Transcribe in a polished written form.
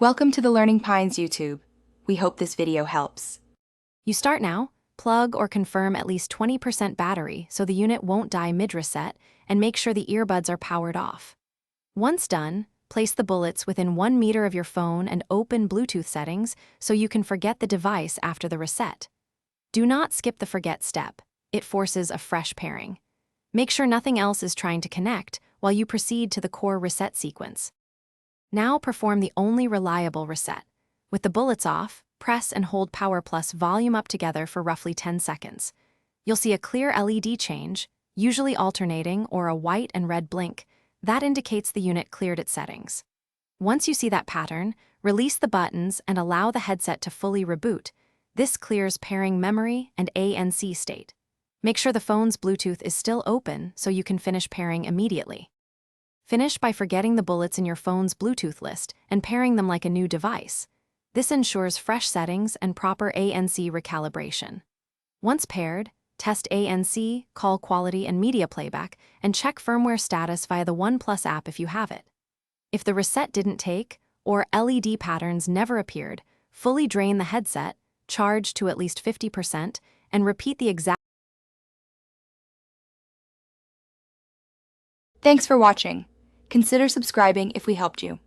Welcome to the Learning Pines YouTube. We hope this video helps. You start now, plug or confirm at least 20% battery so the unit won't die mid-reset, and make sure the earbuds are powered off. Once done, place the bullets within 1 meter of your phone and open Bluetooth settings so you can forget the device after the reset. Do not skip the forget step. It forces a fresh pairing. Make sure nothing else is trying to connect while you proceed to the core reset sequence. Now perform the only reliable reset. With the bullets off, press and hold Power Plus volume up together for roughly 10 seconds. You'll see a clear LED change, usually alternating, or a white and red blink. That indicates the unit cleared its settings. Once you see that pattern, release the buttons and allow the headset to fully reboot. This clears pairing memory and ANC state. Make sure the phone's Bluetooth is still open so you can finish pairing immediately. Finish by forgetting the bullets in your phone's Bluetooth list and pairing them like a new device. This ensures fresh settings and proper ANC recalibration. Once paired, test ANC, call quality, and media playback, and check firmware status via the Oneplus app if you have it. If the reset didn't take, or LED patterns never appeared, fully drain the headset, charge to at least 50%, and repeat the exact. Thanks for watching. Consider subscribing if we helped you.